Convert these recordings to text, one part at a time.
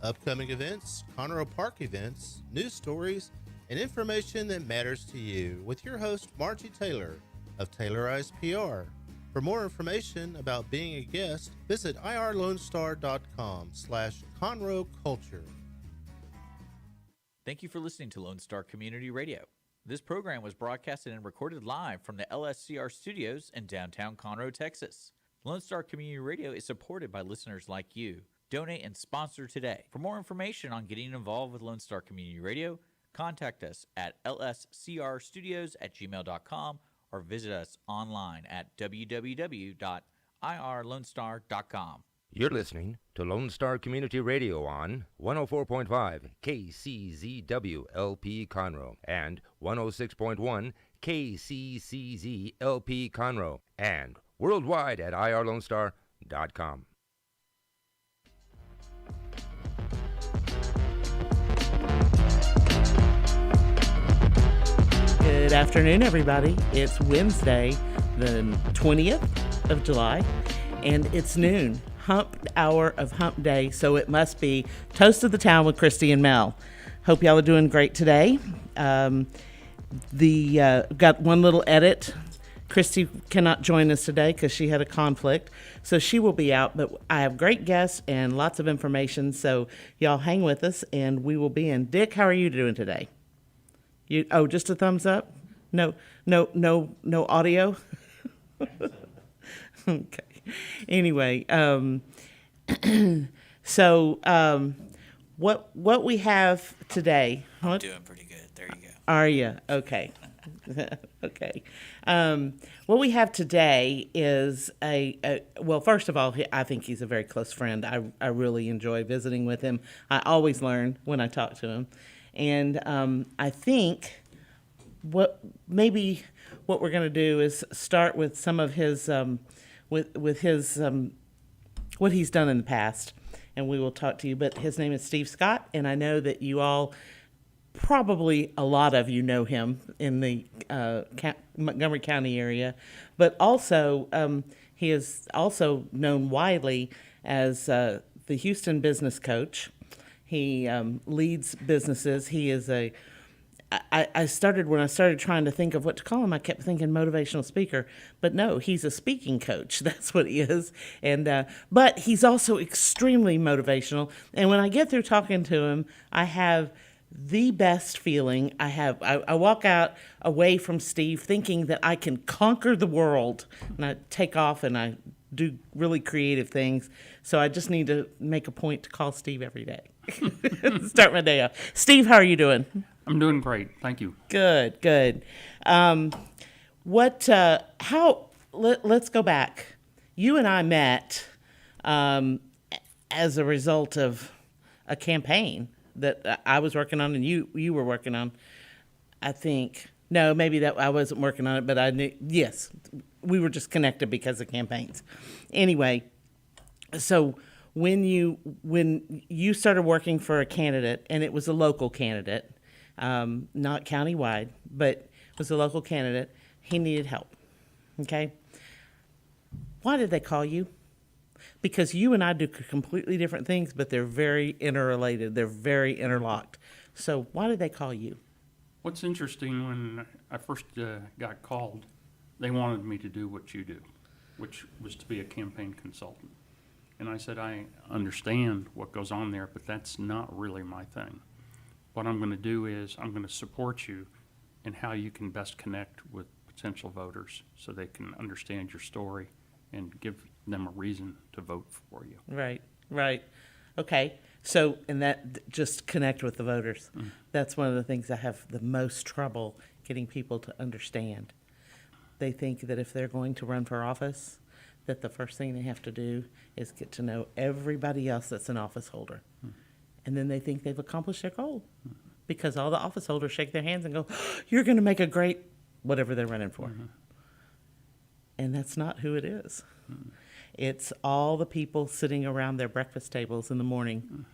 upcoming events, Conroe Park events, news stories, and information that matters to you with your host, Margie Taylor of Taylorized PR. For more information about being a guest, visit irlonestar.com/Conroe Culture. Thank you for listening to Lone Star Community Radio. This program was broadcasted and recorded live from the LSCR studios in downtown Conroe, Texas. Lone Star Community Radio is supported by listeners like you. Donate and sponsor today. For more information on getting involved with Lone Star Community Radio, contact us at lscrstudios@gmail.com or visit us online at www.irlonestar.com. You're listening to Lone Star Community Radio on 104.5 KCZW LP Conroe and 106.1 KCCZ LP Conroe and worldwide at irlonestar.com. Good afternoon, everybody. It's Wednesday, the 20th of July, and it's noon, hump hour of hump day, so it must be Toast of the Town with Krisi and Mel. Hope y'all are doing great today. Got one little edit. Krisi cannot join us today because she had a conflict, so she will be out, but I have great guests and lots of information, so y'all hang with us, and we will be in. Dick, how are you doing today? Just a thumbs up? No audio? Okay. Anyway, what we have today? I'm doing pretty good. There you go. Are you? Okay. Okay. What we have today is well, first of all, I think he's a very close friend. I really enjoy visiting with him. I always learn when I talk to him. And I think what we're going to do is start with some of his with his what he's done in the past, and we will talk to you. But his name is Steve Scott, and I know that you all, probably a lot of you know him in the Montgomery County area, but also he is also known widely as the Houston business coach. He leads businesses. He is when I started trying to think of what to call him, I kept thinking motivational speaker, but no, he's a speaking coach. That's what he is. And but he's also extremely motivational. And when I get through talking to him, I have the best feeling. I walk out away from Steve thinking that I can conquer the world, and I take off and I do really creative things. So I just need to make a point to call Steve every day. Start my day off. Steve, how are you doing? I'm doing great. Thank you. Good. Let's go back. You and I met as a result of a campaign that I was working on and you were working on. I think, no, maybe that I wasn't working on it, but I knew, yes, we were just connected because of campaigns. Anyway, so when you started working for a candidate, and it was a local candidate, not countywide, but it was a local candidate, he needed help, okay? Why did they call you? Because you and I do completely different things, but they're very interrelated. They're very interlocked. So why did they call you? What's interesting, when I first got called, they wanted me to do what you do, which was to be a campaign consultant. And I said, I understand what goes on there, but that's not really my thing. What I'm going to do is I'm going to support you in how you can best connect with potential voters so they can understand your story and give them a reason to vote for you. Right. Okay. So, and that just connect with the voters. Mm-hmm. That's one of the things I have the most trouble getting people to understand. They think that if they're going to run for office, that the first thing they have to do is get to know everybody else that's an office holder. Mm-hmm. And then they think they've accomplished their goal because all the office holders shake their hands and go, you're going to make a great whatever they're running for. Mm-hmm. And that's not who it is. Mm-hmm. It's all the people sitting around their breakfast tables in the morning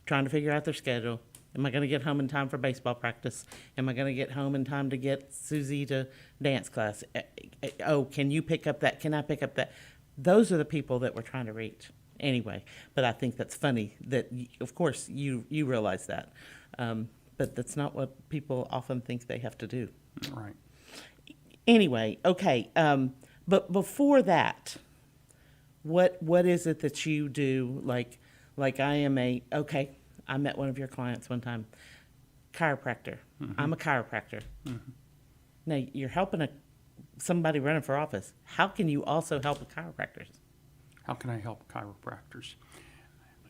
trying to figure out their schedule. Am I going to get home in time for baseball practice? Am I going to get home in time to get Susie to dance class? Oh, can you pick up that? Can I pick up that? Those are the people that we're trying to reach. Anyway, but I think that's funny that, of course, you realize that. But that's not what people often think they have to do. Right. Anyway, okay. But before that, what is it that you do? Like I met one of your clients one time, chiropractor. I'm a chiropractor. Now you're helping somebody running for office. How can you also help with chiropractors? How can I help chiropractors?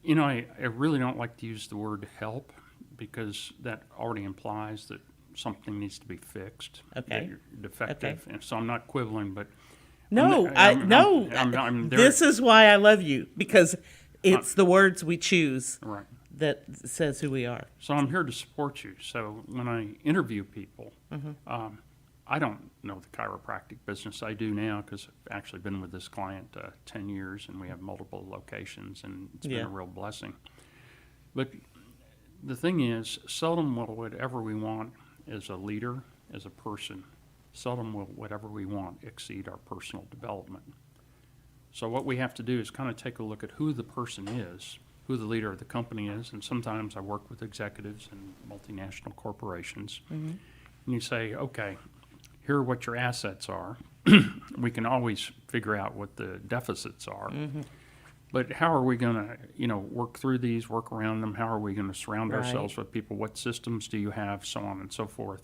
You know, I really don't like to use the word help because that already implies that something needs to be fixed. Okay. That you're defective. Okay. And so I'm not quibbling, but No, I'm there. this is why I love you, because it's the words we choose Right. that says who we are. So I'm here to support you. So when I interview people, I don't know the chiropractic business. I do now because I've actually been with this client 10 years and we have multiple locations, and it's been Yeah. a real blessing. But the thing is, seldom will whatever we want as a leader, as a person, seldom will whatever we want exceed our personal development. So what we have to do is kind of take a look at who the person is, who the leader of the company is, and sometimes I work with executives in multinational corporations. And you say, okay, here are what your assets are. We can always figure out what the deficits are. But how are we going to, work through these, work around them? How are we going to surround ourselves with people? What systems do you have, so on and so forth?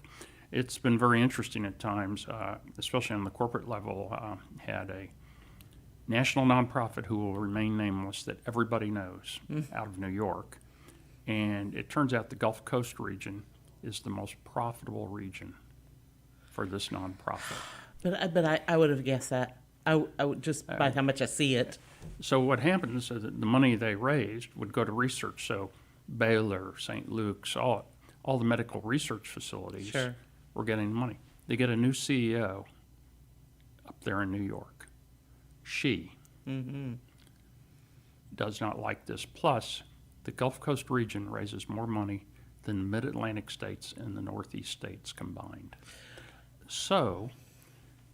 It's been very interesting at times, especially on the corporate level. Had a national nonprofit who will remain nameless that everybody knows out of New York. And it turns out the Gulf Coast region is the most profitable region for this nonprofit. But I would have guessed that. I would just by how much I see it. So what happens is that the money they raised would go to research. So Baylor, St. Luke's, all the medical research facilities Sure. were getting money. They get a new CEO up there in New York. She does not like this. Plus, the Gulf Coast region raises more money than the Mid-Atlantic states and the Northeast states combined. So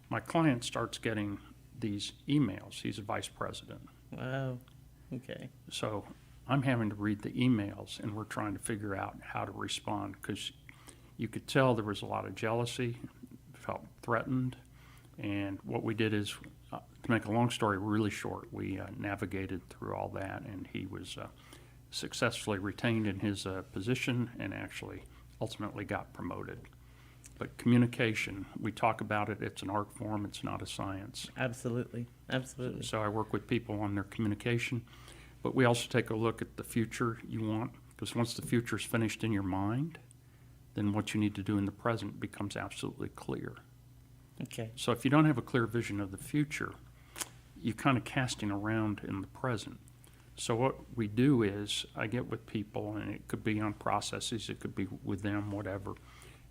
my client starts getting these emails. He's a vice president. Wow. Okay. So I'm having to read the emails, and we're trying to figure out how to respond, because you could tell there was a lot of jealousy, felt threatened. And what we did is, to make a long story really short, we navigated through all that, and he was successfully retained in his position and actually ultimately got promoted. But communication, we talk about it, it's an art form, it's not a science. Absolutely. Absolutely. So I work with people on their communication, but we also take a look at the future you want, because once the future is finished in your mind, then what you need to do in the present becomes absolutely clear. Okay. So if you don't have a clear vision of the future, you're kind of casting around in the present. So what we do is I get with people, and it could be on processes, it could be with them, whatever,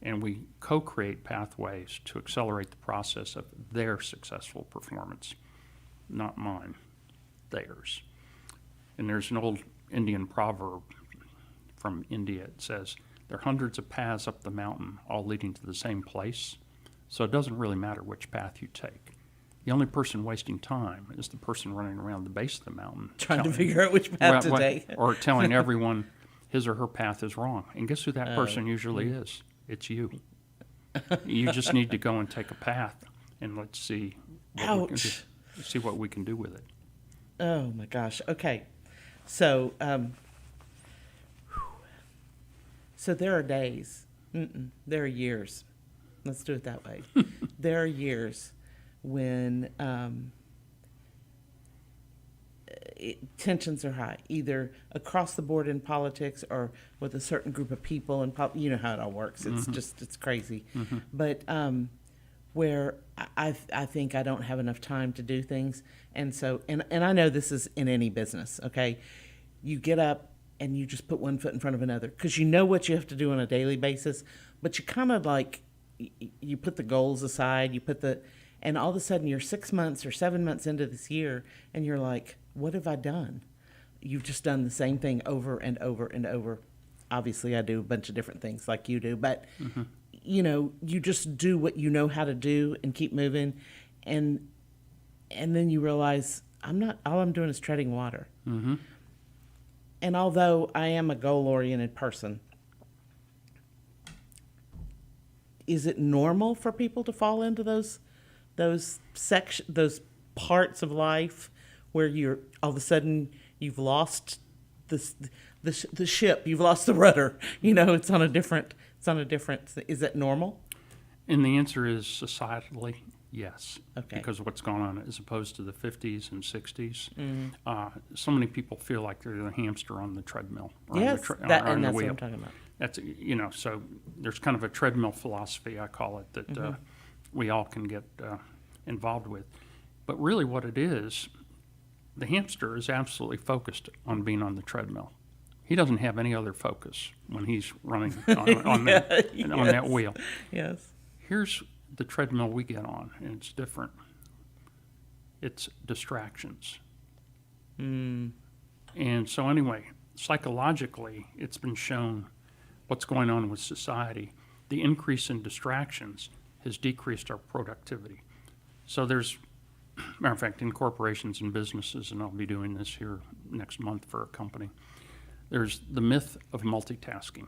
and we co-create pathways to accelerate the process of their successful performance, not mine, theirs. And there's an old Indian proverb from India. It says, there are hundreds of paths up the mountain, all leading to the same place. So it doesn't really matter which path you take. The only person wasting time is the person running around the base of the mountain. Trying to figure out which path to take. Or telling everyone his or her path is wrong. And guess who that person usually is? It's you. You just need to go and take a path, and let's see what we can do. See what we can do with it. Oh my gosh. Okay. So, so there are days. There are years. Let's do it that way. There are years when tensions are high, either across the board in politics or with a certain group of people, and you know how it all works. It's just, it's crazy. But where I think I don't have enough time to do things. And so, and I know this is in any business, okay? You get up and you just put one foot in front of another, because you know what you have to do on a daily basis, but you kind of like, you put the goals aside, and all of a sudden you're 6 months or 7 months into this year, and you're like, what have I done? You've just done the same thing over and over and over. Obviously, I do a bunch of different things like you do, but you just do what you know how to do and keep moving, and then you realize all I'm doing is treading water. Mm-hmm. And although I am a goal-oriented person, is it normal for people to fall into those parts of life where you're all of a sudden you've lost the ship, you've lost the rudder, it's on a different, is that normal? And the answer is societally, yes. Okay. Because of what's going on, as opposed to the 50s and 60s. So many people feel like they're the hamster on the treadmill. Or Yes, on that's the what wheel. I'm talking about. That's, so there's kind of a treadmill philosophy, I call it, that we all can get involved with. But really what it is, the hamster is absolutely focused on being on the treadmill. He doesn't have any other focus when he's running on that wheel. Yes. Here's the treadmill we get on, and it's different. It's distractions. And so anyway, psychologically, it's been shown what's going on with society. The increase in distractions has decreased our productivity. So there's, matter of fact, in corporations and businesses, and I'll be doing this here next month for a company, there's the myth of multitasking.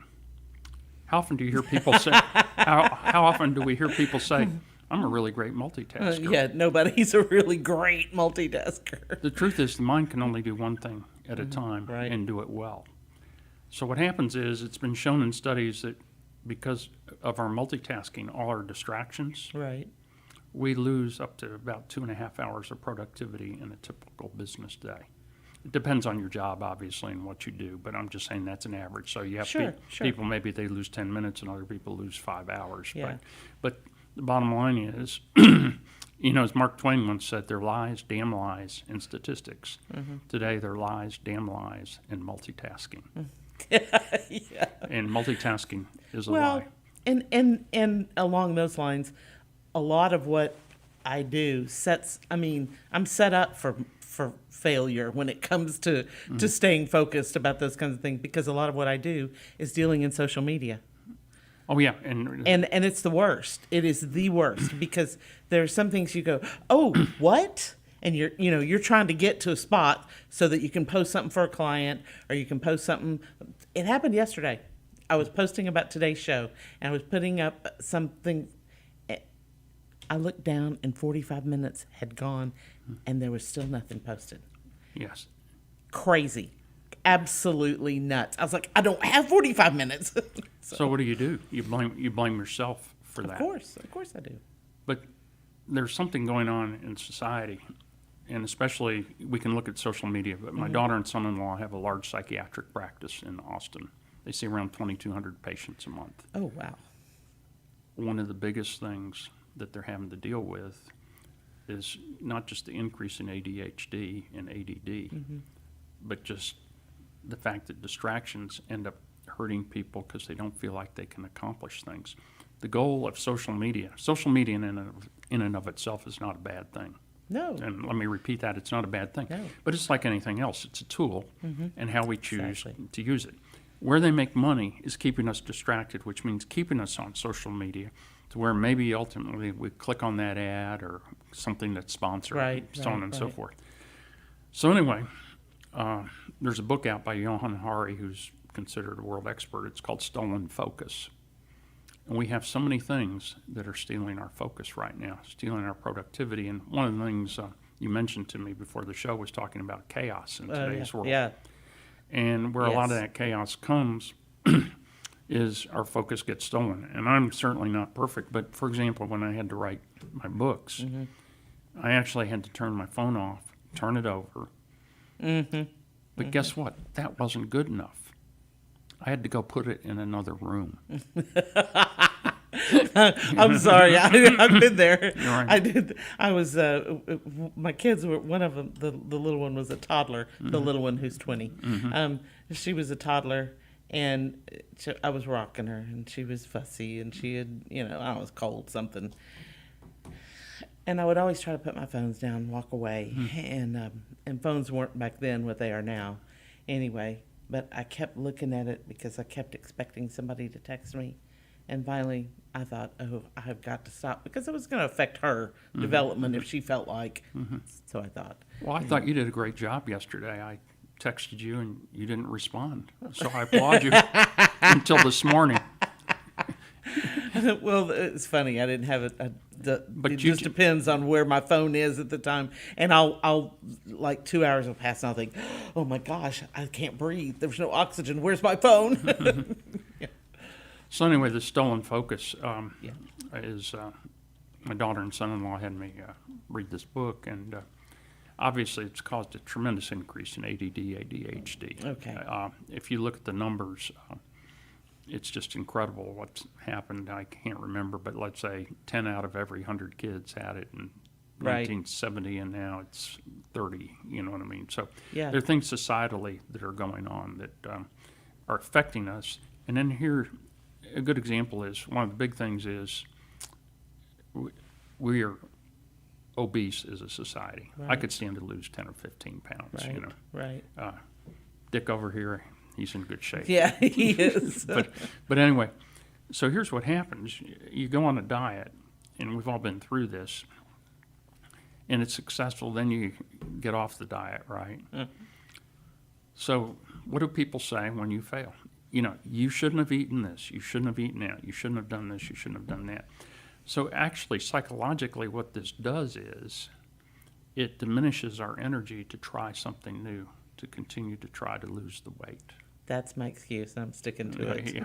How often do you hear people say, how often do we hear people say, I'm a really great multitasker? Yeah, nobody's a really great multitasker. The truth is the mind can only do one thing at a time right. and do it well. So what happens is it's been shown in studies that because of our multitasking, all our distractions, Right. we lose up to about 2.5 hours of productivity in a typical business day. It depends on your job, obviously, and what you do, but I'm just saying that's an average. So you have Sure. people, maybe they lose 10 minutes and other people lose 5 hours. Yeah. But the bottom line is, as Mark Twain once said, they're lies, damn lies, and statistics. Today, they're lies, damn lies, and multitasking. Yeah. And multitasking is a Well, lie. and along those lines, a lot of what I do I'm set up for failure when it comes to staying focused about those kinds of things, because a lot of what I do is dealing in social media. Oh, yeah. And it's the worst. It is the worst because there are some things you go, oh, what? And you're trying to get to a spot so that you can post something for a client, or you can post something. It happened yesterday. I was posting about today's show, and I was putting up something. I looked down, and 45 minutes had gone, and there was still nothing posted. Yes. Crazy. Absolutely nuts. I was like, I don't have 45 minutes. So what do? You blame yourself for that. Of course I do. But there's something going on in society, and especially we can look at social media. But my daughter and son-in-law have a large psychiatric practice in Austin. They see around 2,200 patients a month. Oh, wow. One of the biggest things that they're having to deal with is not just the increase in ADHD and ADD, but just the fact that distractions end up hurting people because they don't feel like they can accomplish things. The goal of social media in and of itself is not a bad thing. No. And let me repeat that, it's not a bad thing. No. But it's like anything else. It's a tool, and how we choose Exactly. to use it. Where they make money is keeping us distracted, which means keeping us on social media to where maybe ultimately we click on that ad or something that's sponsored, Right, so on right, and so right. forth. So anyway, there's a book out by Johan Hari, who's considered a world expert. It's called Stolen Focus. And we have so many things that are stealing our focus right now, stealing our productivity. And one of the things you mentioned to me before the show was talking about chaos in today's world. Yeah. And where a lot of Yes. that chaos comes is our focus gets stolen. And I'm certainly not perfect, but for example, when I had to write my books, I actually had to turn my phone off, turn it over. But guess what? That wasn't good enough. I had to go put it in another room. I'm sorry. I've been there. right. I did. I was. My kids were. One of them. The little one was a toddler. The little one who's 20. She was a toddler, and I was rocking her, and she was fussy, and she had, I was cold something. And I would always try to put my phones down, and walk away, and phones weren't back then what they are now, anyway. But I kept looking at it because I kept expecting somebody to text me. And finally, I thought, oh, I've got to stop because it was going to affect her development if she felt like. So I thought. Well, I thought you did a great job yesterday. I texted you and you didn't respond. So I applaud you until this morning. Well, it's funny. I didn't have it. But It you just ju- depends on where my phone is at the time. And I'll like 2 hours will pass and I'll think, oh my gosh, I can't breathe. There's no oxygen. Where's my phone? So anyway, the stolen focus is my daughter and son-in-law had me read this book, and obviously it's caused a tremendous increase in ADD, ADHD. Okay. If you look at the numbers, it's just incredible what's happened. I can't remember, but let's say 10 out of every 100 kids had it in Right. 1970, and now it's 30, you know what I mean? So Yeah. there are things societally that are going on that are affecting us. And then here, a good example is, one of the big things is we are obese as a society. I Right. could stand to lose 10 or 15 pounds, you know. Right. Dick over here, he's in good shape. Yeah, he is. But anyway, so here's what happens. You go on a diet, and we've all been through this, and it's successful, then you get off the diet, right? So what do people say when you fail? You know, you shouldn't have eaten this, you shouldn't have eaten that, you shouldn't have done this, you shouldn't have done that. So actually, psychologically, what this does is it diminishes our energy to try something new, to continue to try to lose the weight. That's my excuse. I'm sticking to it. Yeah.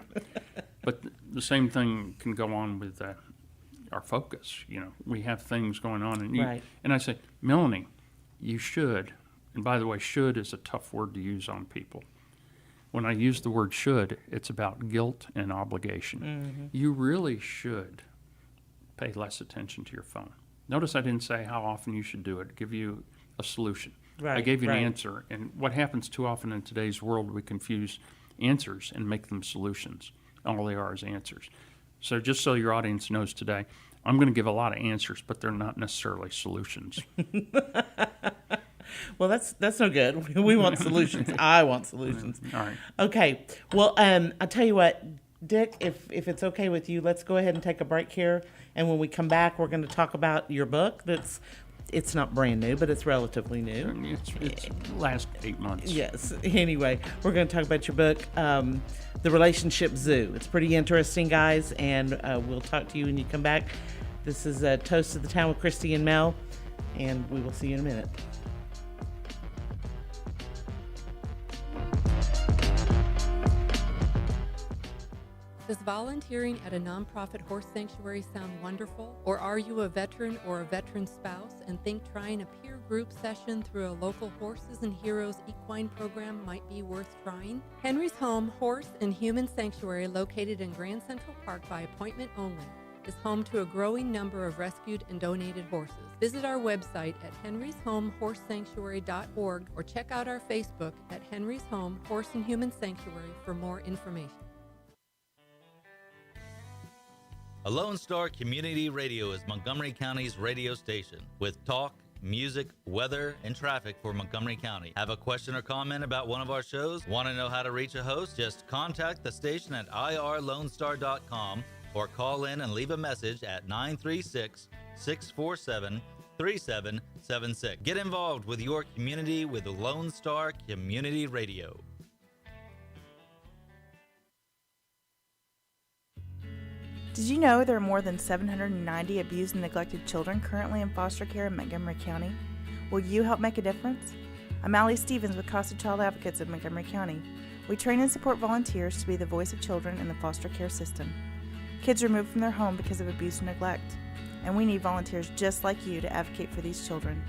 But the same thing can go on with our focus. You know, we have things going on, and Right. and I say, Melanie, you should. And by the way, should is a tough word to use on people. When I use the word should, it's about guilt and obligation. Mm-hmm. You really should pay less attention to your phone. Notice I didn't say how often you should do it. Give you a solution. I Right, gave you right. an answer. And what happens too often in today's world, we confuse answers and make them solutions. All they are is answers. So just so your audience knows today, I'm going to give a lot of answers, but they're not necessarily solutions. Well, that's no good. We want solutions. I want solutions. All right. Okay. Well, I'll tell you what, Dick, if it's okay with you, let's go ahead and take a break here. And when we come back, we're going to talk about your book. It's not brand new, but it's relatively new. It's last 8 months. Yes. Anyway, we're going to talk about your book, The Relationship Zoo. It's pretty interesting, guys, and we'll talk to you when you come back. This is Toast to the Town with Krisi and Mel, and we will see you in a minute. Does volunteering at a nonprofit horse sanctuary sound wonderful? Or are you a veteran or a veteran spouse and think trying a peer group session through a local Horses and Heroes equine program might be worth trying? Henry's Home Horse and Human Sanctuary, located in Grand Central Park by appointment only, is home to a growing number of rescued and donated horses. Visit our website at henryshomehorsesanctuary.org or check out our Facebook at Henry's Home Horse and Human Sanctuary for more information. A Lone Star Community Radio is Montgomery County's radio station with talk, music, weather, and traffic for Montgomery County. Have a question or comment about one of our shows? Want to know how to reach a host? Just contact the station at irlonestar.com or call in and leave a message at 936-647-3776. Get involved with your community with Lone Star Community Radio. Did you know there are more than 790 abused and neglected children currently in foster care in Montgomery County? Will you help make a difference? I'm Allie Stevens with Costa Child Advocates of Montgomery County. We train and support volunteers to be the voice of children in the foster care system. Kids removed from their home because of abuse and neglect, and we need volunteers just like you to advocate for these children.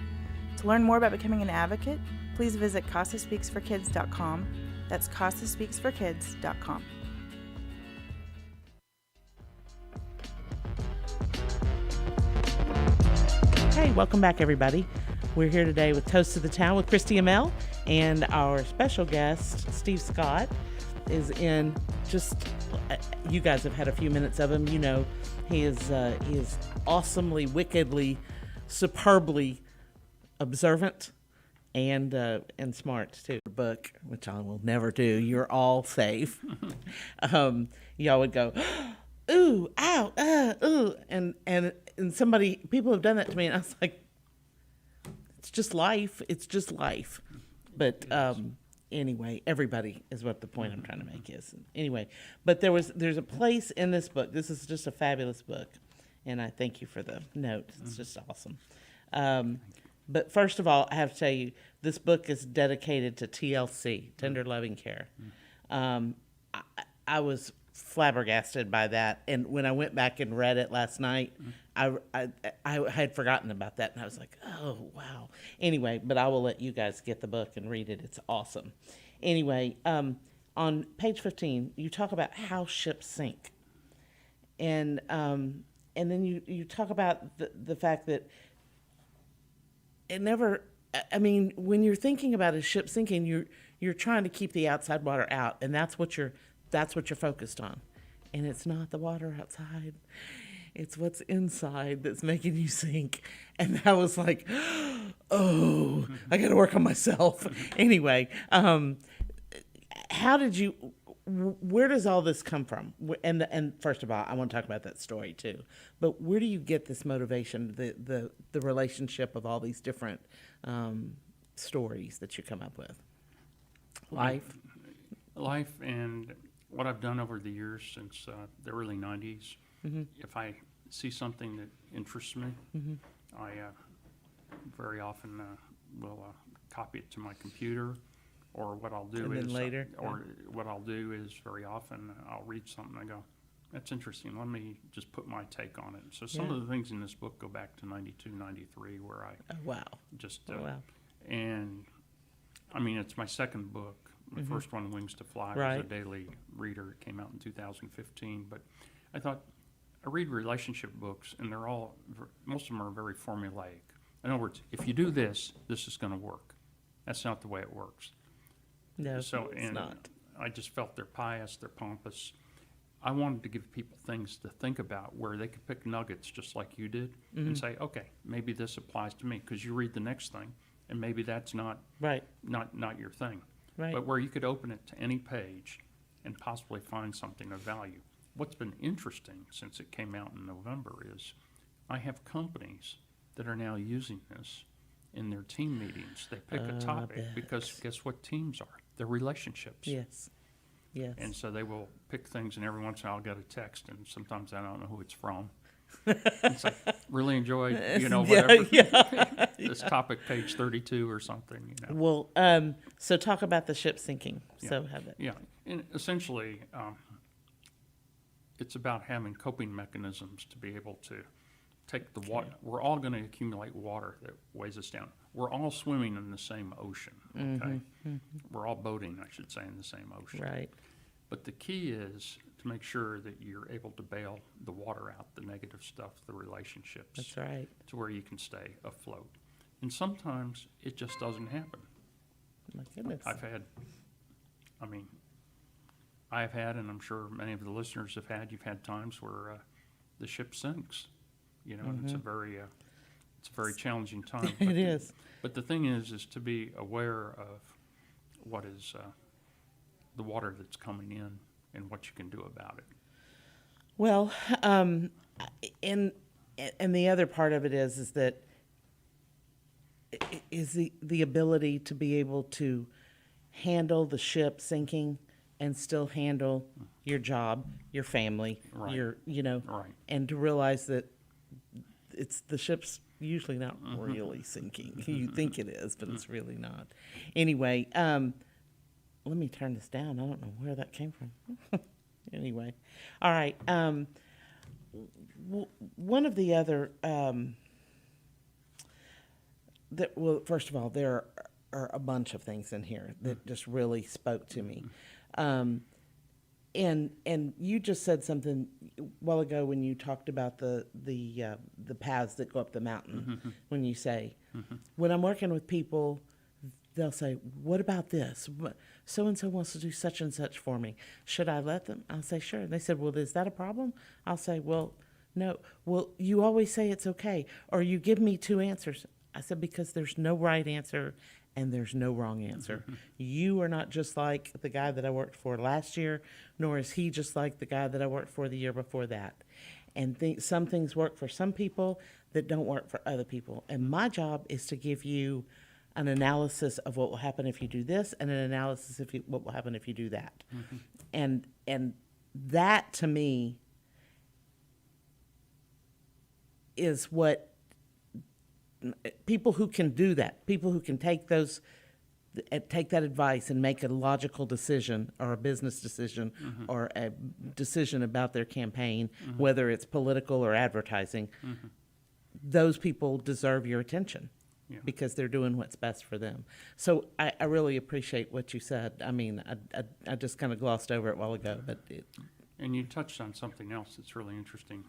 To learn more about becoming an advocate, please visit CostaSpeaksForKids.com. That's CostaSpeaksForKids.com. Hey, welcome back, everybody. We're here today with Toast to the Town with Krisi and Mel, and our special guest, Steve Scott, is in just, you guys have had a few minutes of him. You know, he is awesomely, wickedly, superbly observant and smart, too. Book, which I will never do. You're all safe. Y'all would go, ooh, ow, ooh, and somebody, people have done that to me, and I was like, it's just life. It's just life. But anyway, everybody is what the point I'm trying to make is. Anyway, but there's a place in this book. This is just a fabulous book, and I thank you for the note. It's just awesome. But first of all, I have to tell you, this book is dedicated to TLC, Tender Loving Care. I was flabbergasted by that, and when I went back and read it last night, I had forgotten about that, and I was like, oh, wow. Anyway, but I will let you guys get the book and read it. It's awesome. Anyway, on page 15, you talk about how ships sink. And then you talk about the fact that it never, I mean, when you're thinking about a ship sinking, you're trying to keep the outside water out, and that's what you're focused on. And it's not the water outside. It's what's inside that's making you sink. And I was like, oh, I got to work on myself. Anyway, where does all this come from? And first of all, I want to talk about that story too. But where do you get this motivation, the relationship of all these different stories that you come up with? Life, and what I've done over the years since the early 90s, if I see something that interests me, I very often will copy it to my computer, or what I'll do what I'll do is very often I'll read something and I go, that's interesting, let me just put my take on it. So some of the things in this book go back to 92, 93, where I and I mean, it's my second book. The first one, Wings to Fly, was a daily reader. It came out in 2015. But I thought, I read relationship books, and they're all, most of them are very formulaic. In other words, if you do this, this is going to work. That's not the way it works. No, it's not. I just felt they're pious, they're pompous. I wanted to give people things to think about where they could pick nuggets just like you did and say, okay, maybe this applies to me, because you read the next thing, and maybe that's not your thing. Right. But where you could open it to any page and possibly find something of value. What's been interesting since it came out in November is I have companies that are now using this in their team meetings. They pick a topic because guess what teams are? They're relationships. Yes. And so they will pick things, and every once in a while I'll get a text, and sometimes I don't know who it's from. It's like, really enjoyed, whatever. This topic, page 32 or something, Well, so talk about the ship sinking. So have it. Yeah, and essentially, it's about having coping mechanisms to be able to take the water. We're all going to accumulate water that weighs us down. We're all swimming in the same ocean, okay? We're all boating, I should say, in the same ocean. Right. But the key is to make sure that you're able to bail the water out, the negative stuff, the relationships. That's right. To where you can stay afloat. And sometimes it just doesn't happen. My goodness. I've had, and I'm sure many of the listeners have had, you've had times where the ship sinks, and it's a very challenging time. It is. But the thing is to be aware of what is the water that's coming in and what you can do about it. Well, and the other part of it is that is the ability to be able to handle the ship sinking and still handle your job, your family, and to realize that it's the ship's usually not really sinking. You think it is, but it's really not. Anyway, let me turn this down. I don't know where that came from. Anyway, all right. One of the other first of all, there are a bunch of things in here that just really spoke to me. And you just said something a while ago when you talked about the paths that go up the mountain. When you say, when I'm working with people, they'll say, what about this? So-and-so wants to do such and such for me. Should I let them? I'll say, sure. And they said, well, is that a problem? I'll say, well, no. Well, you always say it's okay. Or you give me two answers. I said, because there's no right answer and there's no wrong answer. You are not just like the guy that I worked for last year, nor is he just like the guy that I worked for the year before that. And some things work for some people that don't work for other people. And my job is to give you an analysis of what will happen if you do this, and an analysis of what will happen if you do that. And that to me is what people who can do that, people who can take that advice and make a logical decision, or a business decision, or a decision about their campaign, whether it's political or advertising, those people deserve your attention. Yeah. Because they're doing what's best for them. So I really appreciate what you said. I mean, I just kind of glossed over it a while ago, but And you touched on something else that's really interesting.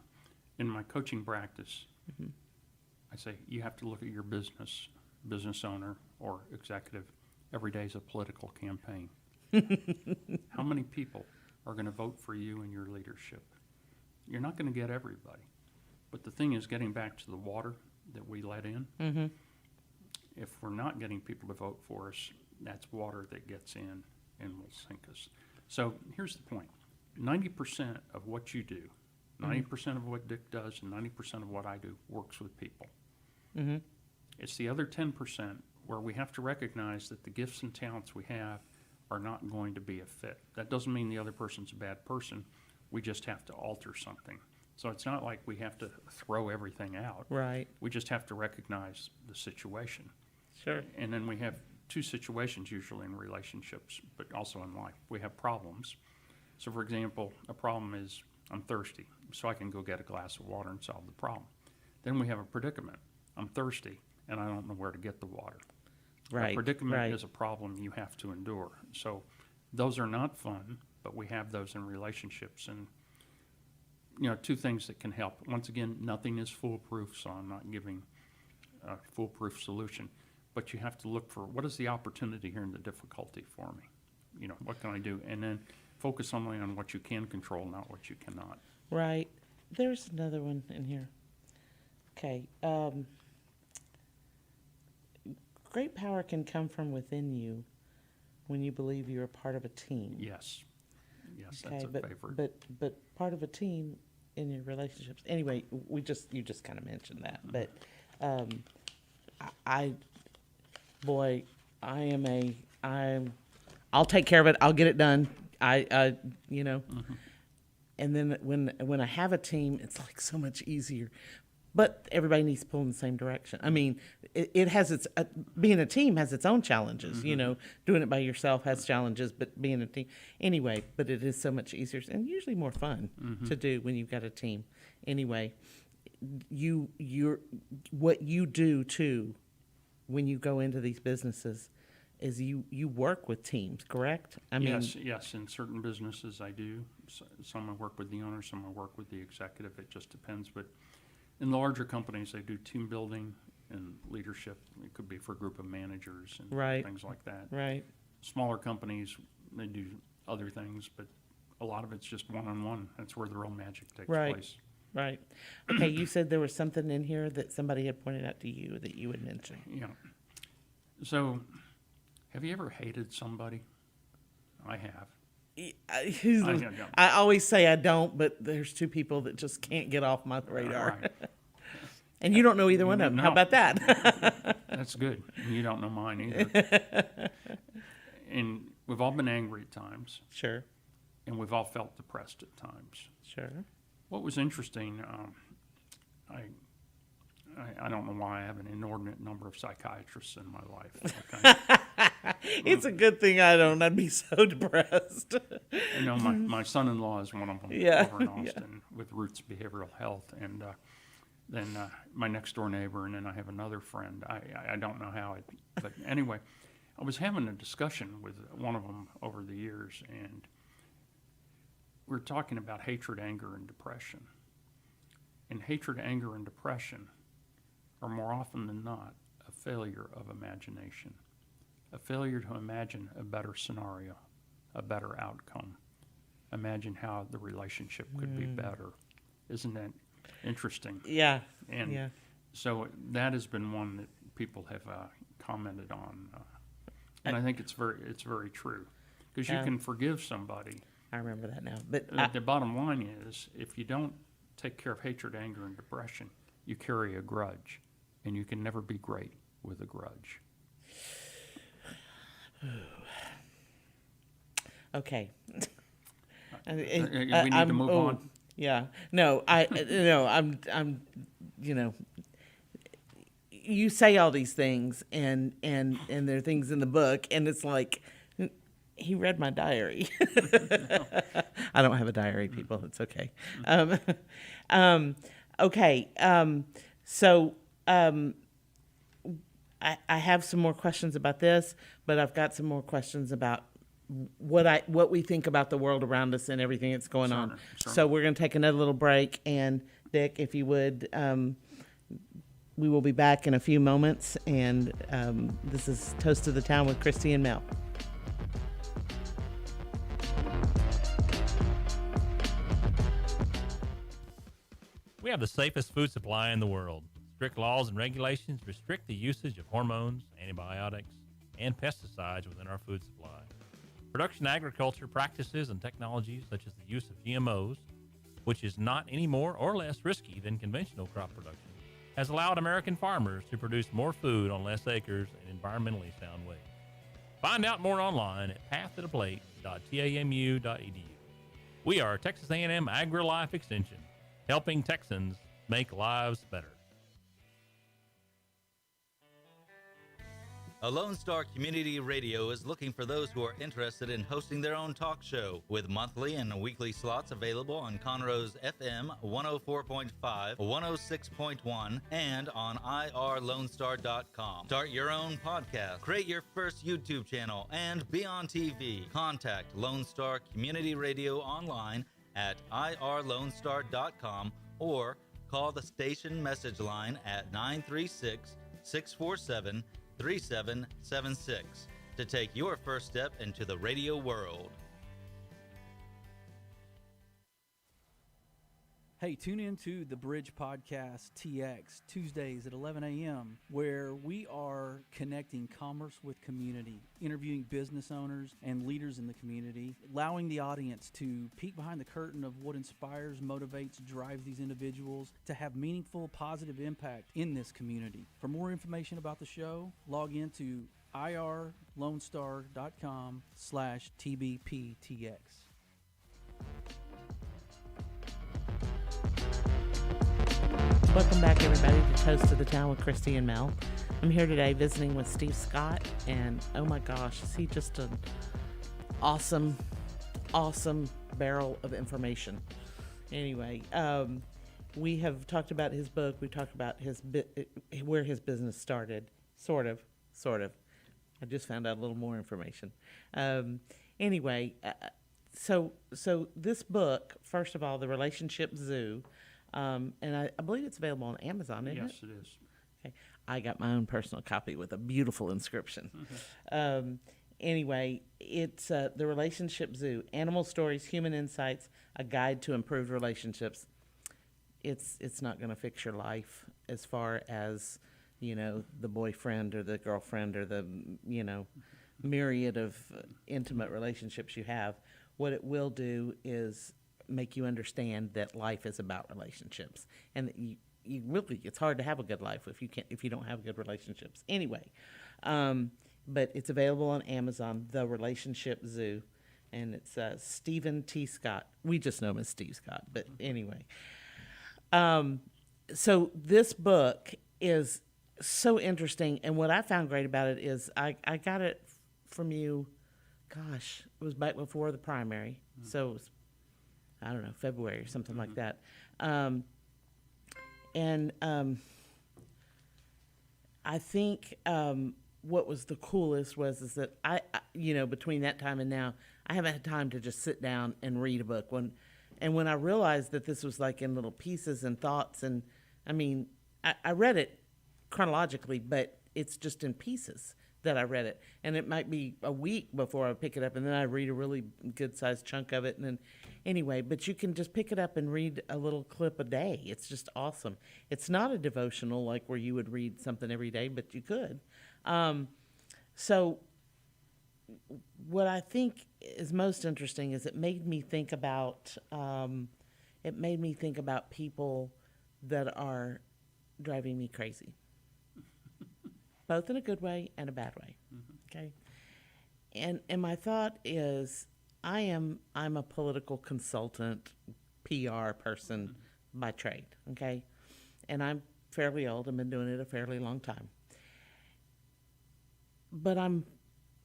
In my coaching practice, I say you have to look at your business owner or executive. Every day is a political campaign. How many people are going to vote for you and your leadership? You're not going to get everybody. But the thing is, getting back to the water that we let in, if we're not getting people to vote for us, that's water that gets in and will sink us. So here's the point. 90% of what you do, 90% of what Dick does, and 90% of what I do works with people. It's the other 10% where we have to recognize that the gifts and talents we have are not going to be a fit. That doesn't mean the other person's a bad person. We just have to alter something. So it's not like we have to throw everything out. right, We just have to recognize the situation. sure, And then we have two situations usually in relationships, but also in life. We have problems. So for example, a problem is I'm thirsty, so I can go get a glass of water and solve the problem. Then we have a predicament. I'm thirsty and I don't know where to get the water. right, A predicament right, is a problem you have to endure. So those are not fun, but we have those in relationships. And two things that can help. Once again, nothing is foolproof, so I'm not giving a foolproof solution. But you have to look for what is the opportunity here in the difficulty for me? What can I do? And then focus only on what you can control, not what you cannot. right. There's another one in here. Okay. Great power can come from within you when you believe you're a part of a team. Yes, Okay, that's a favorite. but part of a team in your relationships. Anyway, you just kind of mentioned that, but I'll take care of it. I'll get it done. And then when I have a team, it's like so much easier. But everybody needs to pull in the same direction. I mean, it has its being a team has its own challenges. Doing it by yourself has challenges, but being a team anyway. But it is so much easier and usually more fun to do when you've got a team. Anyway, what you do too when you go into these businesses is you work with teams, correct? I mean, yes. In certain businesses, I do. Some I work with the owner, some I work with the executive. It just depends, but. In the larger companies, they do team building and leadership. It could be for a group of managers and Right. things like that. right. Smaller companies, they do other things, but a lot of it's just one-on-one. That's where the real magic takes Right. place. Right. Okay, you said there was something in here that somebody had pointed out to you that you would mention. Yeah. So, have you ever hated somebody? I have. I always say I don't, but there's two people that just can't get off my radar. Right. And you don't know either one of them. No. How about that? That's good. You don't know mine either. And we've all been angry at times, Sure, and we've all felt depressed at times. sure. What was interesting, I don't know why I have an inordinate number of psychiatrists in my life. Okay? It's a good thing I don't. I'd be so depressed. My son-in-law is one of them Yeah, over in Austin with Roots Behavioral Health, and then my next door neighbor, and then I have another friend. I don't know how it, but anyway, I was having a discussion with one of them over the years, and we were talking about hatred, anger, and depression. And hatred, anger, and depression are more often than not a failure of imagination, a failure to imagine a better scenario, a better outcome. Imagine how the relationship could be better. Isn't that interesting? Yeah. And yeah. so that has been one that people have commented on, and I think it's very true, because you can forgive somebody. I remember that now. But The bottom line is, if you don't take care of hatred, anger, and depression, you carry a grudge, and you can never be great with a grudge. Okay. We need to move on. Yeah. No, I'm, you say all these things and there are things in the book and it's like, he read my diary. I don't have a diary, people. It's okay. Okay. So I have some more questions about this, but I've got some more questions about what we think about the world around us and everything that's going on. Certainly. So we're going to take another little break, and Dick, if you would, we will be back in a few moments, and this is Toast of the Town with Krisi and Mel. We have the safest food supply in the world. Strict laws and regulations restrict the usage of hormones, antibiotics, and pesticides within our food supply. Production agriculture practices and technologies such as the use of GMOs, which is not any more or less risky than conventional crop production, has allowed American farmers to produce more food on less acres in environmentally sound ways. Find out more online at pathtotheplate.tamu.edu. We are Texas A&M Agri-Life Extension, helping Texans make lives better. A Lone Star Community Radio is looking for those who are interested in hosting their own talk show, with monthly and weekly slots available on Conroe's FM 104.5, 106.1, and on irlonestar.com. Start your own podcast, create your first YouTube channel, and be on TV. Contact Lone Star Community Radio online at irlonestar.com or call the station message line at 936-647-3776 to take your first step into the radio world. Hey, tune in to the Bridge Podcast TX Tuesdays at 11 a.m., where we are connecting commerce with community, interviewing business owners and leaders in the community, allowing the audience to peek behind the curtain of what inspires, motivates, drives these individuals to have meaningful, positive impact in this community. For more information about the show, log into irlonestar.com/TBPTX. Welcome back, everybody, to Toast of the Town with Krisi and Mel. I'm here today visiting with Steve Scott, and oh my gosh, is he just an awesome barrel of information. Anyway, we have talked about his book. We talked about where his business started, sort of. I just found out a little more information. Anyway, so this book, first of all, The Relationship Zoo. And I believe it's available on Amazon, isn't it? Yes, it is. Okay. I got my own personal copy with a beautiful inscription. Mm-hmm. Anyway, it's The Relationship Zoo, Animal Stories, Human Insights, A Guide to Improved Relationships. It's not going to fix your life as far as, the boyfriend or the girlfriend or the, myriad of intimate relationships you have. What it will do is make you understand that life is about relationships, and that you really, it's hard to have a good life if you don't have good relationships. Anyway, but it's available on Amazon, The Relationship Zoo, and it's Stephen T. Scott. We just know him as Steve Scott, but anyway. So this book is so interesting, and what I found great about it is I got it from you, gosh, it was back before the primary, so it was, I don't know, February or something like that. I think what was the coolest is that I between that time and now, I haven't had time to just sit down and read a book. When I realized that this was like in little pieces and thoughts, and I mean, I read it chronologically, but it's just in pieces that I read it. And it might be a week before I pick it up, and then I read a really good-sized chunk of it, and then anyway, but you can just pick it up and read a little clip a day. It's just awesome. It's not a devotional like where you would read something every day, but you could. So what I think is most interesting is it made me think about people that are driving me crazy, both in a good way and a bad way. Okay, and my thought is, I'm a political consultant, PR person by trade. Okay, and I'm fairly old. I've been doing it a fairly long time, but I'm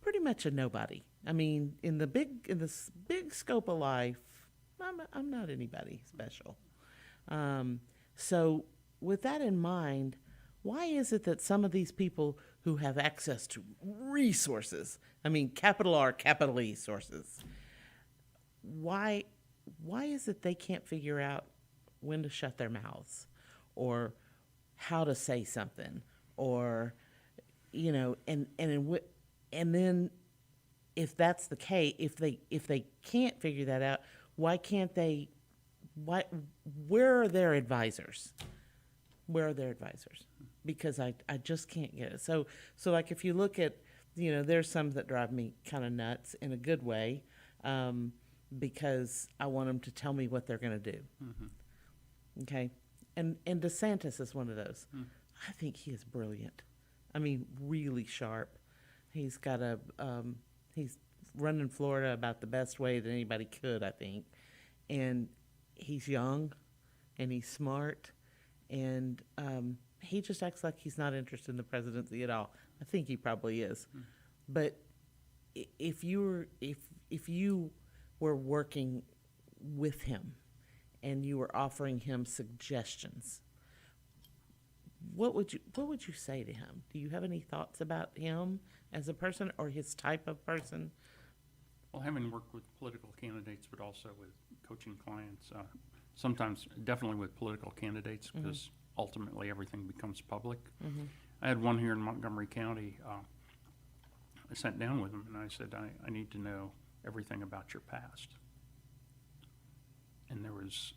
pretty much a nobody. I mean, in this big scope of life, I'm not anybody special. So with that in mind, why is it that some of these people who have access to resources, I mean, capital R, capital E sources, why is it they can't figure out when to shut their mouths or how to say something, or, you know, and then if that's the case, if they can't figure that out, why can't they? Where are their advisors? Where are their advisors? Because I just can't get it. So like if you look at, you know, there's some that drive me kind of nuts in a good way, because I want them to tell me what they're going to do. Okay, and DeSantis is one of those. I think he is brilliant. I mean, really sharp. He's got he's running Florida about the best way that anybody could, I think. And he's young, and he's smart, and he just acts like he's not interested in the presidency at all. I think he probably is. But if you were working with him and you were offering him suggestions, what would you say to him? Do you have any thoughts about him as a person or his type of person? Well, having worked with political candidates, but also with coaching clients, sometimes definitely with political candidates, because ultimately everything becomes public. I had one here in Montgomery County. I sat down with him and I said, I need to know everything about your past. And there was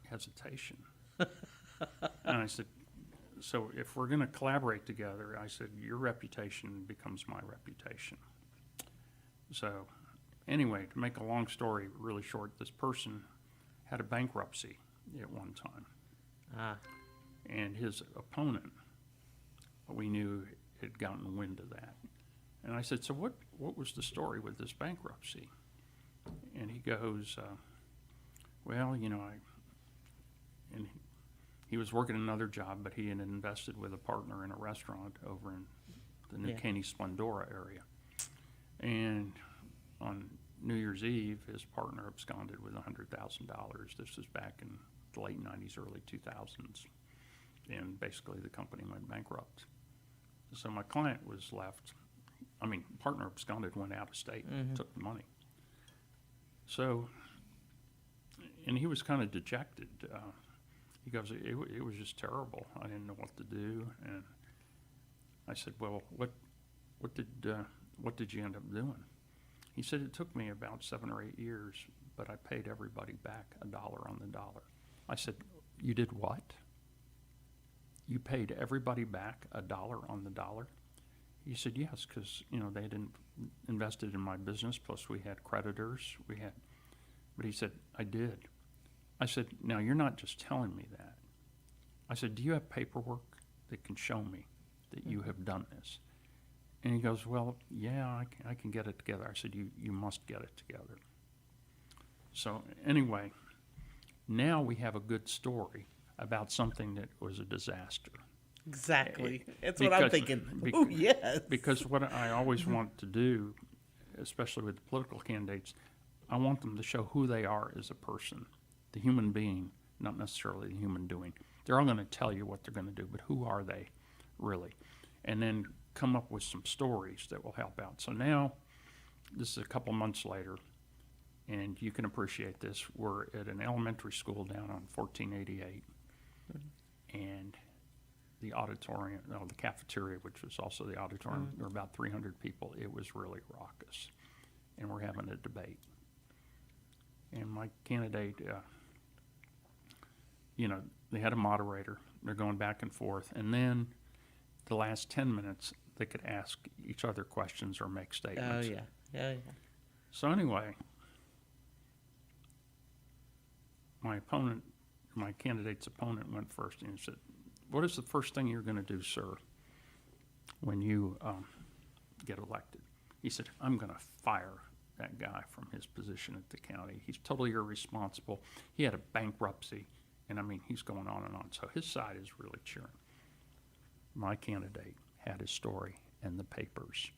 hesitation. And I said, so if we're going to collaborate together, I said, your reputation becomes my reputation. So anyway, to make a long story really short, this person had a bankruptcy at one time. And his opponent, we knew, had gotten wind of that. And I said, so what was the story with this bankruptcy? And he goes, well, you know, and he was working another job, but he had invested with a partner in a restaurant over in the New Caney Splendora area. And on New Year's Eve, his partner absconded with $100,000. This was back in the late 90s, early 2000s. And basically the company went bankrupt. So my client was left, partner absconded, went out of state, took the money. So, and he was kind of dejected. He goes, it was just terrible. I didn't know what to do. And I said, well, what did you end up doing? He said, it took me about 7 or 8 years, but I paid everybody back $1 on the dollar. I said, you did what? You paid everybody back $1 on the dollar? He said, yes, because, you know, they had invested in my business, plus we had creditors. But he said, I did. I said, now you're not just telling me that. I said, do you have paperwork that can show me that you have done this? And he goes, well, yeah, I can get it together. I said, you must get it together. So anyway, now we have a good story about something that was a disaster. Exactly. That's what I'm thinking. Oh, yes. Because what I always want to do, especially with the political candidates, I want them to show who they are as a person, the human being, not necessarily the human doing. They're all going to tell you what they're going to do, but who are they really? And then come up with some stories that will help out. So now, this is a couple months later, and you can appreciate this. We're at an elementary school down on 1488, and the auditorium, the cafeteria, which was also the auditorium, there were about 300 people. It was really raucous, and we're having a debate. And my candidate, they had a moderator. They're going back and forth, and then the last 10 minutes, they could ask each other questions or make statements. Oh, yeah. So anyway, my candidate's opponent went first, and he said, what is the first thing you're going to do, sir, when you get elected? He said, I'm going to fire that guy from his position at the county. He's totally irresponsible. He had a bankruptcy, and I mean, he's going on and on. So his side is really cheering. My candidate had his story in the papers.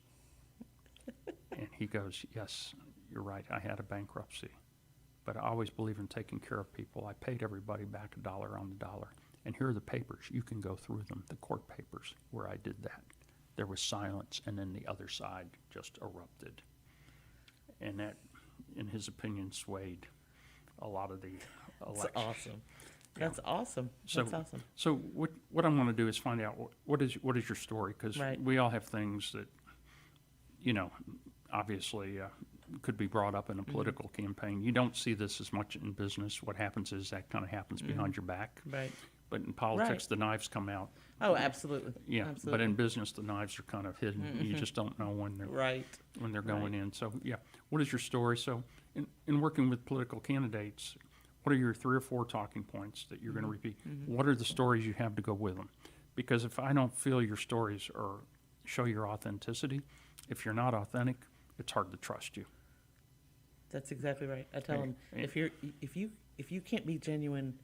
And he goes, yes, you're right, I had a bankruptcy. But I always believe in taking care of people. I paid everybody back $1 on the dollar. And here are the papers. You can go through them, the court papers where I did that. There was silence, and then the other side just erupted. And that, in his opinion, swayed a lot of the election. That's awesome. That's awesome. So, That's awesome. So what I'm going to do is find out what is your story, because Right. we all have things that, obviously could be brought up in a political campaign. You don't see this as much in business. What happens is that kind of happens behind your back. Right. But in politics, Right. the knives come out. Oh, absolutely. Yeah, Absolutely. but in business, the knives are kind of hidden. You just don't know when they're Right. when they're going in. So, yeah, what is your story? So, in working with political candidates, what are your 3 or 4 talking points that you're going to repeat? What are the stories you have to go with them? Because if I don't feel your stories or show your authenticity, if you're not authentic, it's hard to trust you. That's exactly right. I tell them, Yeah. if you can't be genuine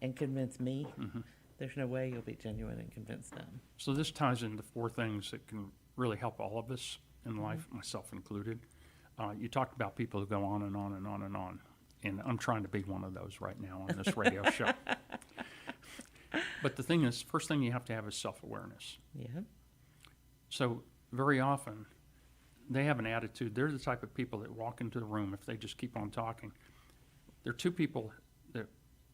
and convince me, there's no way you'll be genuine and convince them. So this ties into 4 things that can really help all of us in life, myself included. You talked about people who go on and on and on and on, and I'm trying to be one of those right now on this radio show. But the thing is, first thing you have to have is self-awareness. Yeah. So very often, they have an attitude. They're the type of people that walk into the room if they just keep on talking. There are 2 people that,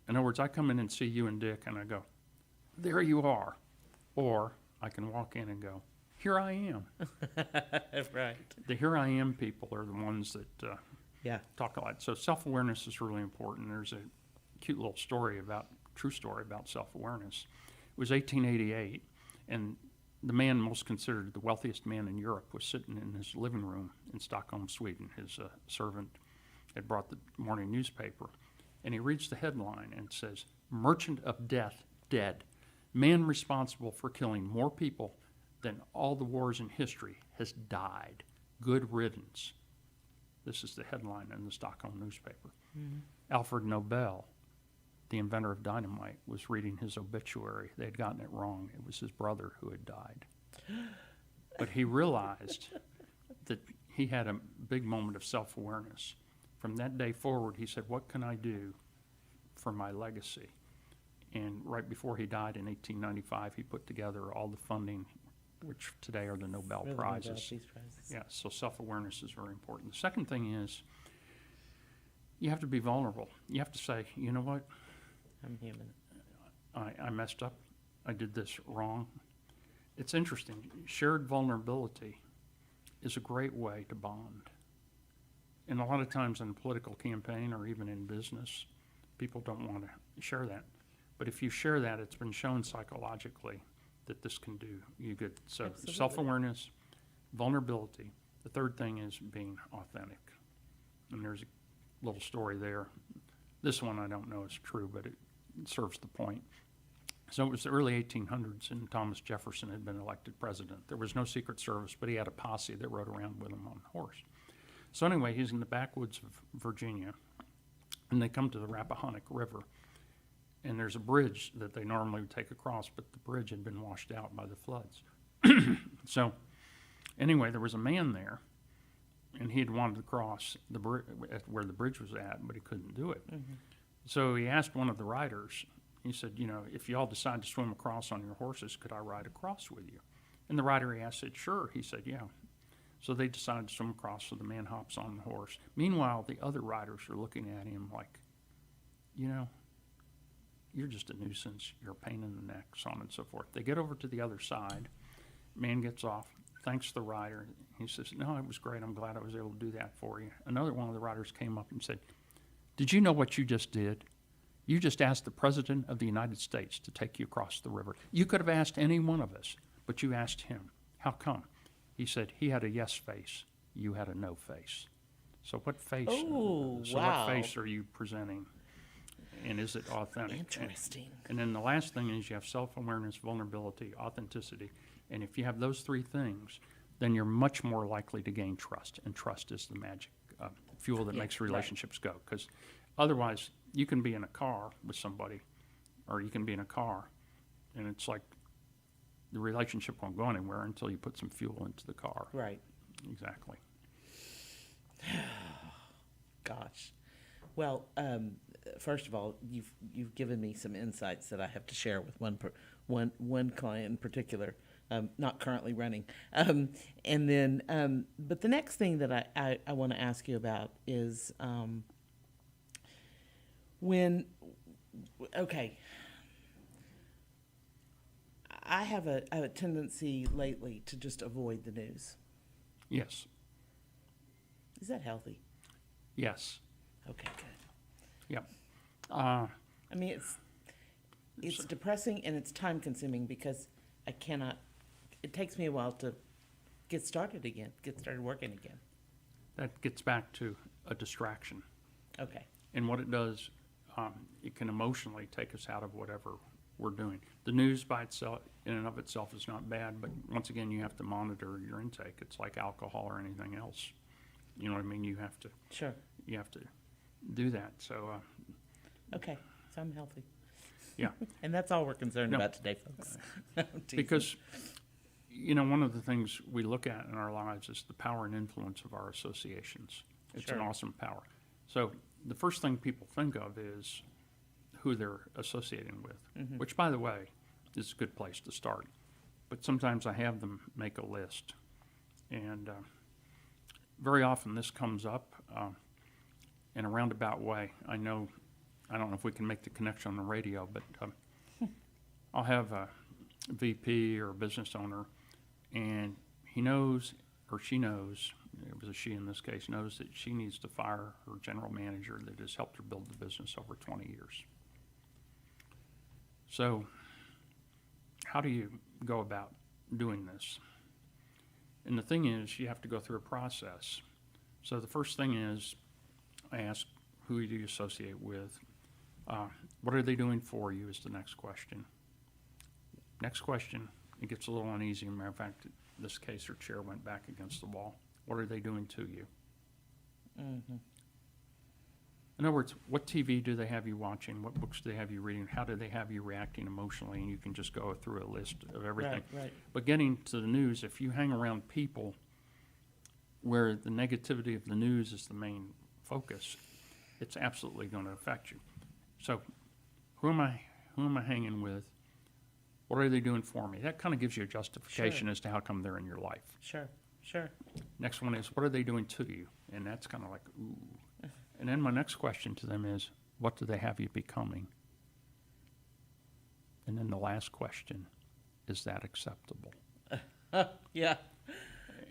in other words, I come in and see you and Dick, and I go, there you are. Or I can walk in and go, here I am. Right. The here I am people are the ones that Yeah. talk a lot. So self-awareness is really important. There's a cute little true story about self-awareness. It was 1888, and the man most considered the wealthiest man in Europe was sitting in his living room in Stockholm, Sweden. His servant had brought the morning newspaper, and he reads the headline and says, "Merchant of Death dead. Man responsible for killing more people than all the wars in history has died. Good riddance." This is the headline in the Stockholm newspaper. Alfred Nobel, the inventor of dynamite, was reading his obituary. They had gotten it wrong. It was his brother who had died. But he realized that he had a big moment of self-awareness. From that day forward, he said, what can I do for my legacy? And right before he died in 1895, he put together all the funding, which today are the Nobel Really Prizes. Nobel Peace Prizes. Yeah, so self-awareness is very important. The second thing is you have to be vulnerable. You have to say, you know what? I'm human. I messed up. I did this wrong. It's interesting. Shared vulnerability is a great way to bond. And a lot of times in a political campaign or even in business, people don't want to share that. But if you share that, it's been shown psychologically that this can do you good. So Absolutely. self-awareness, vulnerability. The third thing is being authentic. And there's a little story there. This one I don't know is true, but it serves the point. So it was the early 1800s, and Thomas Jefferson had been elected president. There was no Secret Service, but he had a posse that rode around with him on a horse. So anyway, he's in the backwoods of Virginia, and they come to the Rappahannock River, and there's a bridge that they normally would take across, but the bridge had been washed out by the floods. So anyway, there was a man there, and he had wanted to cross the where the bridge was at, but he couldn't do it. So he asked one of the riders, he said, you know, if y'all decide to swim across on your horses, could I ride across with you? And the rider he asked said, sure. He said, yeah. So they decided to swim across, so the man hops on the horse. Meanwhile, the other riders are looking at him like, you know, you're just a nuisance, you're a pain in the neck, so on and so forth. They get over to the other side. Man gets off, thanks the rider. He says, no, it was great. I'm glad I was able to do that for you. Another one of the riders came up and said, did you know what you just did? You just asked the President of the United States to take you across the river. You could have asked any one of us, but you asked him. How come? He said, he had a yes face, you had a no face. So what face? Oh, so wow. what face are you presenting? and is it authentic? Interesting. And then the last thing is you have self-awareness, vulnerability, authenticity. And if you have those three things, then you're much more likely to gain trust. And trust is the magic fuel that makes relationships go. Because otherwise, you can be in a car with somebody, or you can be in a car, and it's like the relationship won't go anywhere until you put some fuel into the car. Right. Exactly. Gosh. Well, first of all, you've given me some insights that I have to share with one client in particular, not currently running. And then, but the next thing that I want to ask you about is I have a tendency lately to just avoid the news. Yes. Is that healthy? Yes. Okay, good. Yep. I mean, it's depressing and it's time consuming because it takes me a while to get started working again. That gets back to a distraction. Okay. And what it does, it can emotionally take us out of whatever we're doing. The news by itself, in and of itself, is not bad, but once again, you have to monitor your intake. It's like alcohol or anything else. You know what I mean? You have to do that. So, okay, so I'm healthy. Yeah. And that's all we're concerned about today, folks. Because, one of the things we look at in our lives is the power and influence of our associations. It's an awesome power. So the first thing people think of is who they're associating with, which, by the way, is a good place to start. But sometimes I have them make a list. And very often this comes up in a roundabout way. I don't know if we can make the connection on the radio, but I'll have a VP or a business owner, and he knows, or she knows, it was a she in this case, knows that she needs to fire her general manager that has helped her build the business over 20 years. So how do you go about doing this? And the thing is, you have to go through a process. So the first thing is, I ask, who do you associate with? What are they doing for you is the next question. Next question, it gets a little uneasy. As a matter of fact, in this case, her chair went back against the wall. What are they doing to you? Mm-hmm. In other words, what TV do they have you watching? What books do they have you reading? How do they have you reacting emotionally? And you can just go through a list of everything. Right. But getting to the news, if you hang around people where the negativity of the news is the main focus, it's absolutely going to affect you. So who am I hanging with? What are they doing for me? That kind of gives you a justification as to how come they're in your life. Sure. Next one is, what are they doing to you? And that's kind of like, ooh. And then my next question to them is, what do they have you becoming? And then the last question, is that acceptable? Yeah.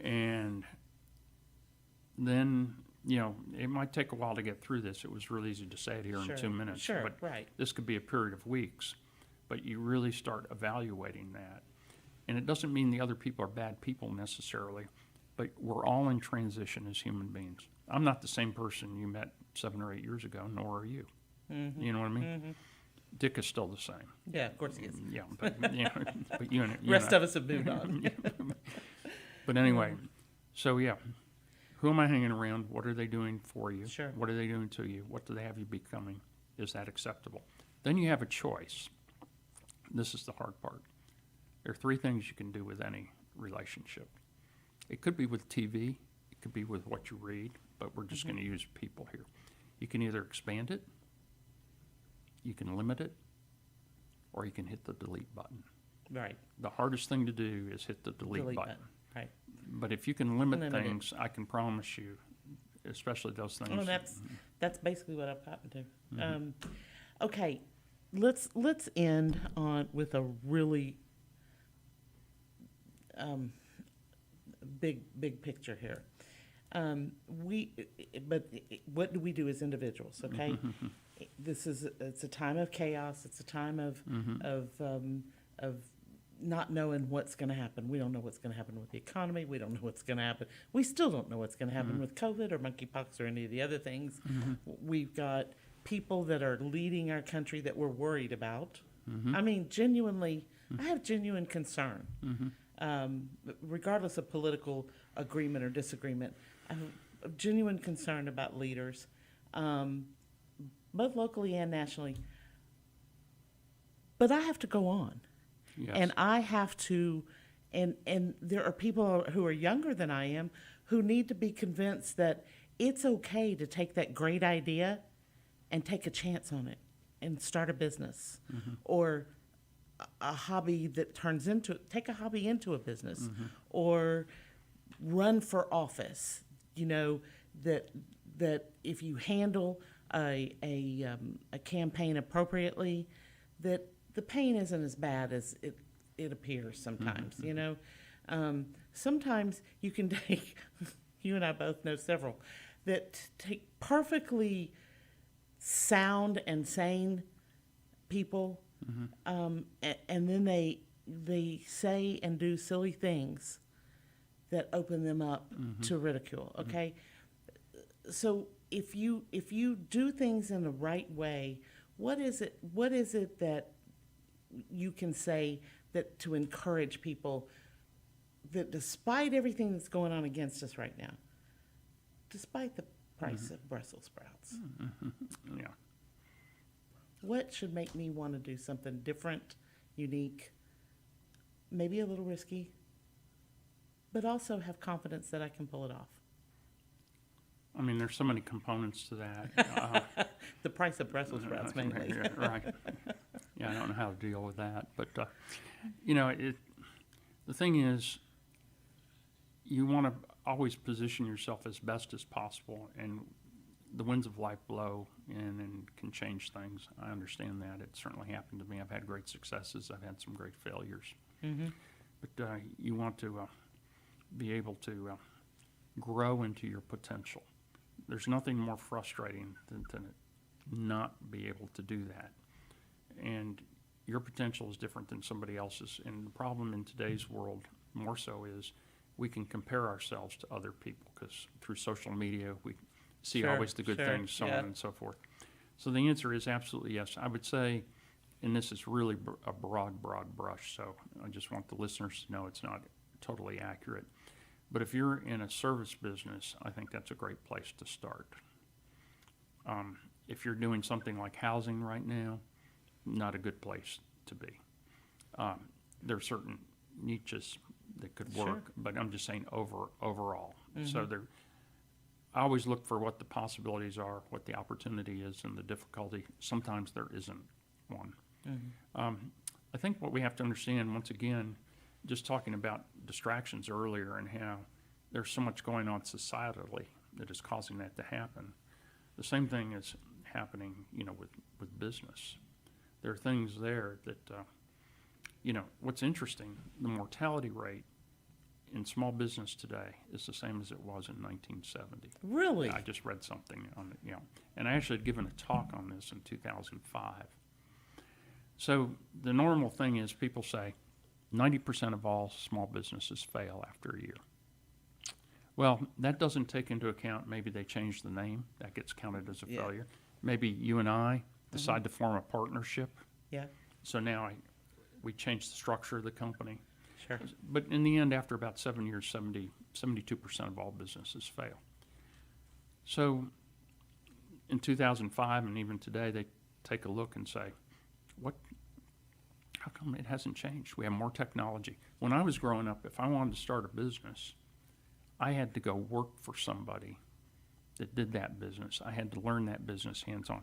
And then, it might take a while to get through this. It was really easy to say it here in 2 minutes. Sure, but right. This could be a period of weeks. But you really start evaluating that. And it doesn't mean the other people are bad people necessarily, but we're all in transition as human beings. I'm not the same person you met 7 or 8 years ago, nor are you. Mm-hmm. You know what I mean? Mm-hmm. Dick is still the same. Yeah, of course he is. Yeah, but you and rest of us have moved on. But anyway, so who am I hanging around? What are they doing for you? Sure. What are they doing to you? What do they have you becoming? Is that acceptable? Then you have a choice. This is the hard part. There are 3 things you can do with any relationship. It could be with TV. It could be with what you read, but we're just going to use people here. You can either expand it, you can limit it, or you can hit the delete button. Right. The hardest thing to do is hit the delete button. Right. But if you can limit things, I can promise you, especially those things. Well, that's basically what I've gotten to. Okay, let's end with a really big picture here. But what do we do as individuals? Okay, it's a time of chaos. It's a time of not knowing what's going to happen. We don't know what's going to happen with the economy. We don't know what's going to happen. We still don't know what's going to happen with COVID or monkeypox or any of the other things. We've got people that are leading our country that we're worried about. I mean, genuinely, I have genuine concern. Regardless of political agreement or disagreement, I have a genuine concern about leaders, both locally and nationally. But I have to go on. Yes. And I have to, and there are people who are younger than I am who need to be convinced that it's okay to take that great idea and take a chance on it and start a business or a hobby that turns into, take a hobby into a business or run for office. You know, that if you handle a campaign appropriately, that the pain isn't as bad as it appears sometimes, you know. Sometimes you can take, you and I both know several, that take perfectly sound and sane people, and then they say and do silly things that open them up to ridicule, okay? So if you do things in the right way, what is it that you can say that to encourage people that despite everything that's going on against us right now, despite the price of Brussels sprouts, Yeah. what should make me want to do something different, unique, maybe a little risky, but also have confidence that I can pull it off? I mean, there's so many components to that. The price of Brussels sprouts, mainly. Yeah, right. Yeah, I don't know how to deal with that. But, you know, the thing is, you want to always position yourself as best as possible, and the winds of life blow in and can change things. I understand that. It certainly happened to me. I've had great successes. I've had some great failures. But you want to be able to grow into your potential. There's nothing more frustrating than to not be able to do that. And your potential is different than somebody else's. And the problem in today's world, more so, is we can compare ourselves to other people because through social media, we see always the good things, so on and so forth. So the answer is absolutely yes. I would say, and this is really a broad brush, so I just want the listeners to know it's not totally accurate. But if you're in a service business, I think that's a great place to start. If you're doing something like housing right now, not a good place to be. There are certain niches that could work, but I'm just saying overall. So I always look for what the possibilities are, what the opportunity is, and the difficulty. Sometimes there isn't one. I think what we have to understand, once again, just talking about distractions earlier and how there's so much going on societally that is causing that to happen. The same thing is happening, you know, with business. There are things there that, you know, what's interesting, the mortality rate in small business today is the same as it was in 1970. Really? I just read something on it, you know, and I actually had given a talk on this in 2005. So the normal thing is people say 90% of all small businesses fail after a year. Well, that doesn't take into account maybe they changed the name. That gets counted as a failure. Maybe you and I decide to form a partnership. Yeah. So now we change the structure of the company. Sure. But in the end, after about 7 years, 72% of all businesses fail. So in 2005 and even today, they take a look and say, how come it hasn't changed? We have more technology. When I was growing up, if I wanted to start a business, I had to go work for somebody that did that business. I had to learn that business hands-on.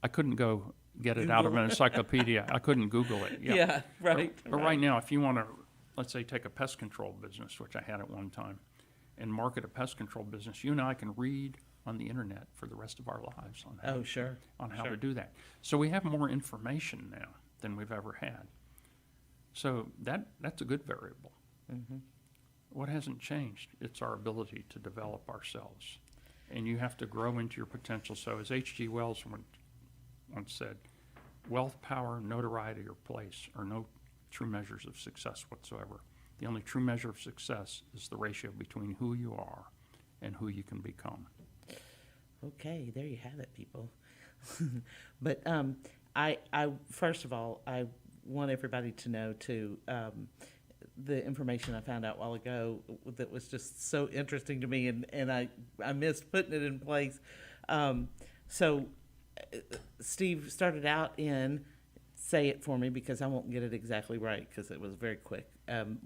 I couldn't go get it out of an encyclopedia. I couldn't Google it. Yeah, right. But right now, if you want to, let's say, take a pest control business, which I had at one time, and market a pest control business, you and I can read on the internet for the rest of our lives on how to do that. So we have more information now than we've ever had. So that's a good variable. What hasn't changed? It's our ability to develop ourselves. And you have to grow into your potential. So as H.G. Wells once said, wealth, power, notoriety, or place are no true measures of success whatsoever. The only true measure of success is the ratio between who you are and who you can become. Okay, there you have it, people. But I first of all, I want everybody to know too, the information I found out a while ago that was just so interesting to me, and I missed putting it in place. So Steve started out in, say it for me because I won't get it exactly right because it was very quick.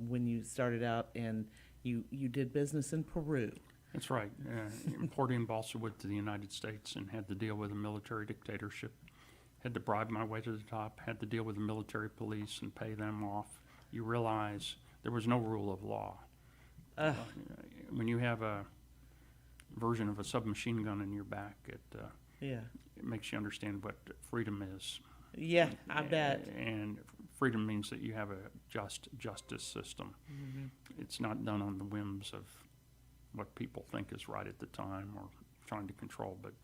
When you started out and you did business in Peru. That's right. Importing balsa wood to the United States and had to deal with a military dictatorship. Had to bribe my way to the top, had to deal with the military police and pay them off. You realize there was no rule of law. When you have a version of a submachine gun in your back, it makes you understand what freedom is. Yeah, I bet. And freedom means that you have a just justice system. Mm-hmm. It's not done on the whims of what people think is right at the time or trying to control. But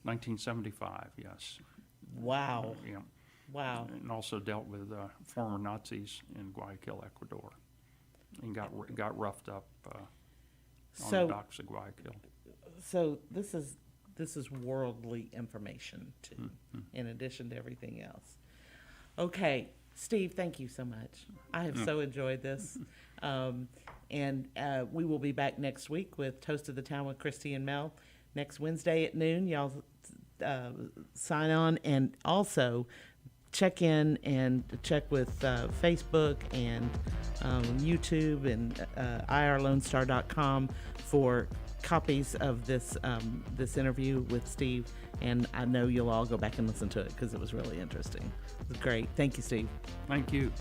1975, yes. Wow. Yeah. Wow. And also dealt with former Nazis in Guayaquil, Ecuador, and got roughed up on the docks of Guayaquil. So this is worldly information too, in addition to everything else. Okay, Steve, thank you so much. I have so enjoyed this. And we will be back next week with Toast of the Town with Krisi and Mel. Next Wednesday at noon, y'all sign on, and also check in and check with Facebook and YouTube and irlonestar.com for copies of this interview with Steve. And I know you'll all go back and listen to it because it was really interesting. It was great. Thank you, Steve. Thank you.